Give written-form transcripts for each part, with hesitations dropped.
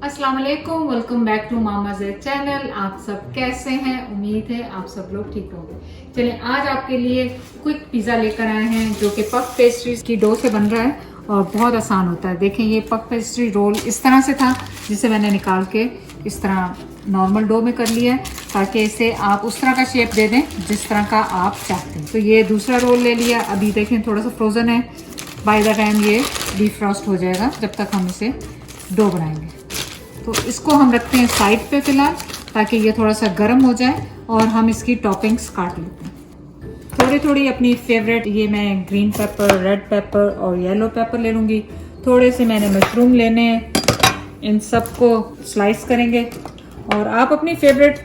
अस्सलाम वालेकुम, welcome back to Mama Z channel. आप सब कैसे हैं? उम्मीद है आप सब लोग ठीक होंगे। चलिए आज आपके लिए क्विक पिज़्ज़ा लेकर आए हैं जो कि पफ पेस्ट्री की डो से बन रहा है और बहुत आसान होता है। देखें ये पफ पेस्ट्री रोल इस तरह से था जिसे मैंने निकाल के इस तरह नॉर्मल डो में कर लिया है ताकि इसे आप उस तरह का शेप दे दें जिस तरह का आप चाहते हैं। तो ये दूसरा रोल ले लिया। अभी देखें थोड़ा सा फ्रोज़न है, बाय द टाइम ये डिफ्रॉस्ट हो जाएगा जब तक हम इसे डो बनाएंगे। तो इसको हम रखते हैं साइड पे फिलहाल ताकि ये थोड़ा सा गर्म हो जाए और हम इसकी टॉपिंग्स काट लेते हैं। थोड़ी थोड़ी अपनी फेवरेट, ये मैं ग्रीन पेपर, रेड पेपर और येलो पेपर ले लूँगी। थोड़े से मैंने मशरूम लेने हैं, इन सब को स्लाइस करेंगे। और आप अपनी फेवरेट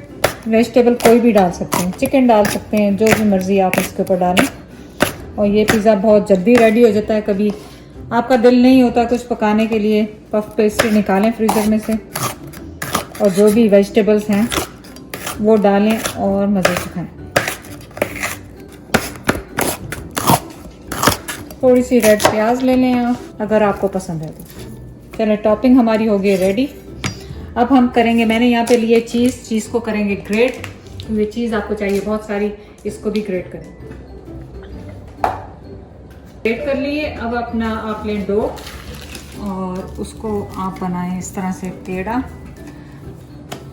वेजिटेबल कोई भी डाल सकते हैं, चिकन डाल सकते हैं, जो भी मर्ज़ी आप इसके ऊपर डालें। और ये पिज़्ज़ा बहुत जल्दी रेडी हो जाता है। कभी आपका दिल नहीं होता कुछ पकाने के लिए, पफ पेस्ट्री निकालें फ्रीज़र में से और जो भी वेजिटेबल्स हैं वो डालें और मज़े से खाएं। थोड़ी सी रेड प्याज ले लें आप अगर आपको पसंद है तो। चलें, टॉपिंग हमारी हो गई रेडी। अब हम करेंगे, मैंने यहाँ पे लिए चीज़ को करेंगे ग्रेट। ये चीज़ आपको चाहिए बहुत सारी, इसको भी ग्रेट करें। ग्रेट कर लिए। अब अपना आप लें डो और उसको आप बनाएं इस तरह से टेढ़ा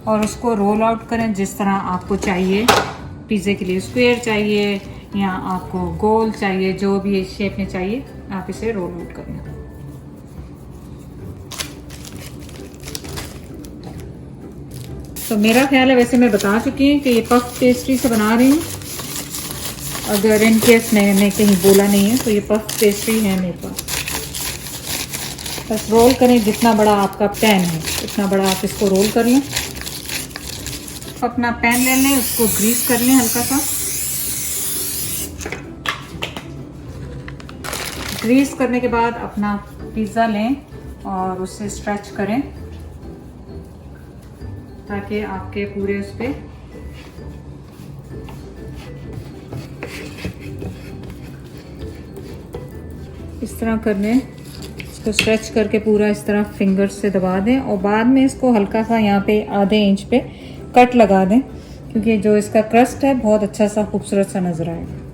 और उसको रोल आउट करें जिस तरह आपको चाहिए। पिज़्ज़े के लिए स्क्वायर चाहिए या आपको गोल चाहिए, जो भी शेप में चाहिए आप इसे रोल आउट करें। तो मेरा ख्याल है, वैसे मैं बता चुकी हूँ कि ये पफ पेस्ट्री से बना रही हूँ। अगर इन केस मैंने कहीं बोला नहीं है तो ये पफ पेस्ट्री है मेरे पास। बस रोल करें, जितना बड़ा आपका पैन है उतना बड़ा आप इसको रोल कर लें। अपना पैन ले लें, उसको ग्रीस कर लें हल्का सा। ग्रीस करने के बाद अपना पिज़्ज़ा लें और उससे स्ट्रेच करें ताकि आपके पूरे उस पे इस तरह करने, इसको स्ट्रेच करके पूरा इस तरह फिंगर्स से दबा दें और बाद में इसको हल्का सा यहाँ पे आधे इंच पे कट लगा दें क्योंकि जो इसका क्रस्ट है बहुत अच्छा सा खूबसूरत सा नजर आएगा।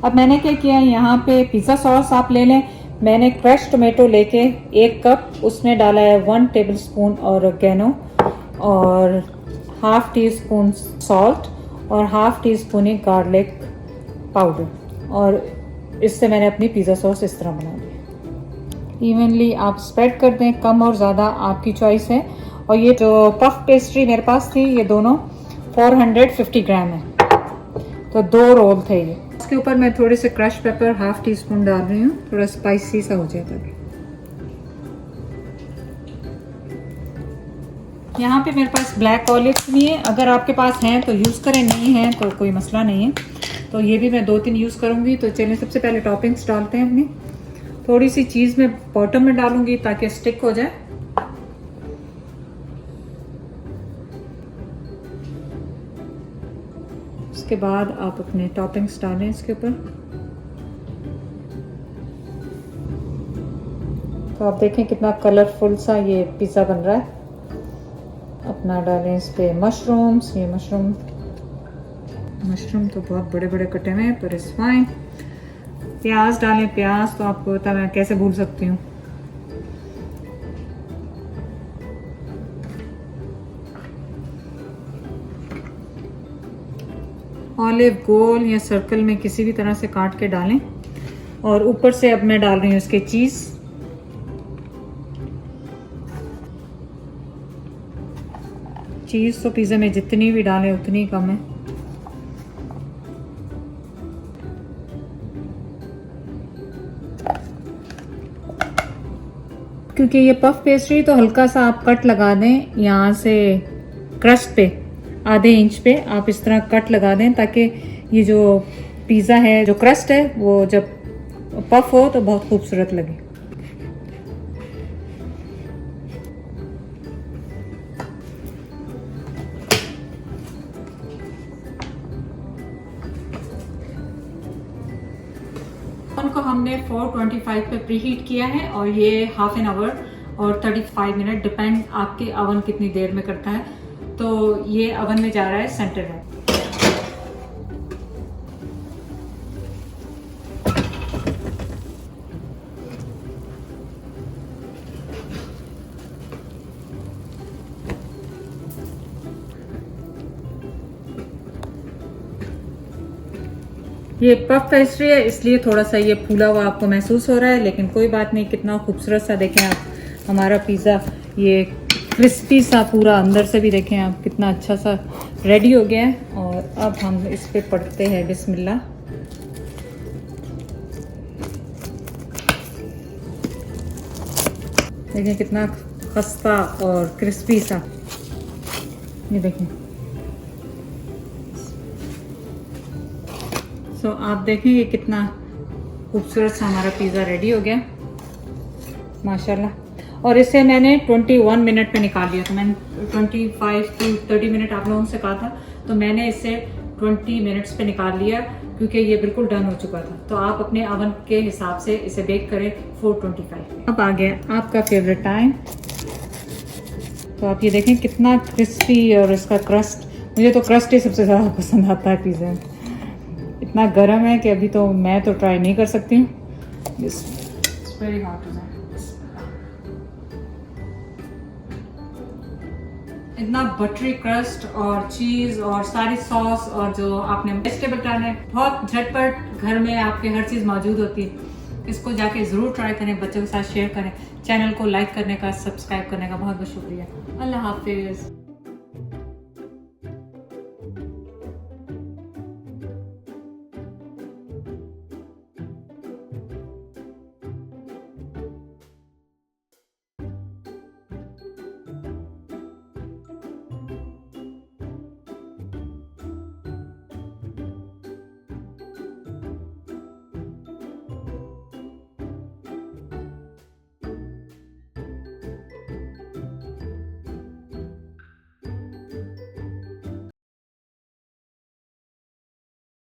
अब मैंने क्या किया, यहाँ पे पिज़्ज़ा सॉस आप ले लें। मैंने क्रश टोमेटो लेके 1 कप उसमें डाला है 1 टेबलस्पून ऑरिगेनो और हाफ टी स्पून सॉल्ट और हाफ टी स्पून ही गार्लिक पाउडर। और इससे मैंने अपनी पिज़्ज़ा सॉस इस तरह बना ली। इवनली आप स्प्रेड कर दें, कम और ज़्यादा आपकी चॉइस है। और ये जो पफ पेस्ट्री मेरे पास थी ये दोनों 450 ग्राम है, तो 2 रोल थे ये। इसके ऊपर मैं थोड़े से crush paper half tea spoon डाल रही हूँ, थोड़ा स्पाइसी सा हो जाता है। यहाँ पे मेरे पास ब्लैक ऑलिव्स भी है, अगर आपके पास हैं तो यूज़ करें, नहीं है तो कोई मसला नहीं है। तो ये भी मैं 2-3 यूज़ करूँगी। तो चलिए सबसे पहले टॉपिंग्स डालते हैं अपनी। थोड़ी सी चीज़ मैं बॉटम में डालूंगी ताकि स्टिक हो जाए। उसके बाद आप अपने टॉपिंग्स डालें इसके ऊपर। तो आप देखें कितना कलरफुल सा ये पिज़्ज़ा बन रहा है। अपना डालें इस पे मशरूम्स। ये मशरूम तो बहुत बड़े बड़े कटे हुए हैं पर इट्स फाइन। प्याज डालें, प्याज तो आपको पता मैं कैसे भूल सकती हूँ। ऑलिव गोल या सर्कल में किसी भी तरह से काट के डालें। और ऊपर से अब मैं डाल रही हूँ इसके चीज़। चीज़ तो पिज़्ज़ा में जितनी भी डालें उतनी कम है। क्योंकि ये पफ पेस्ट्री तो हल्का सा आप कट लगा दें, यहाँ से क्रस्ट पे आधे इंच पे आप इस तरह कट लगा दें ताकि ये जो पिज़्ज़ा है, जो क्रस्ट है, वो जब पफ हो तो बहुत खूबसूरत लगे। ओवन को हमने 425 पे प्रीहीट किया है और ये हाफ एन आवर और 35 मिनट, डिपेंड आपके ओवन कितनी देर में करता है। तो ये ओवन में जा रहा है सेंटर में। ये पफ पेस्ट्री है इसलिए थोड़ा सा ये फूला हुआ आपको महसूस हो रहा है, लेकिन कोई बात नहीं। कितना खूबसूरत सा देखें आप हमारा पिज़्ज़ा, ये क्रिस्पी सा पूरा अंदर से भी देखें आप, कितना अच्छा सा रेडी हो गया है। और अब हम इस पे पढ़ते हैं बिस्मिल्लाह। देखें कितना खस्ता और क्रिस्पी सा, ये देखें। सो आप देखें ये कितना खूबसूरत सा हमारा पिज़्ज़ा रेडी हो गया माशाल्लाह। और इसे मैंने 21 मिनट में निकाल लिया था। मैंने 25 to 30 मिनट आप लोगों से कहा था, तो मैंने इसे 20 मिनट्स पे निकाल लिया क्योंकि ये बिल्कुल डन हो चुका था। तो आप अपने ओवन के हिसाब से इसे बेक करें 425। अब आ गया आपका फेवरेट टाइम। तो आप ये देखें कितना क्रिस्पी और इसका क्रस्ट, मुझे तो क्रस्ट ही सबसे ज़्यादा पसंद आता है पिज़्ज़ा। इतना गर्म है कि अभी तो मैं तो ट्राई नहीं कर सकती हूँ। वेरी हॉट है। इतना बटरी क्रस्ट और चीज़ और सारी सॉस और जो आपने वेजिटेबल डाले हैं, बहुत झटपट घर में आपके हर चीज़ मौजूद होती है। इसको जाके ज़रूर ट्राई करें, बच्चों के साथ शेयर करें। चैनल को लाइक करने का, सब्सक्राइब करने का बहुत बहुत शुक्रिया। अल्लाह हाफिज़।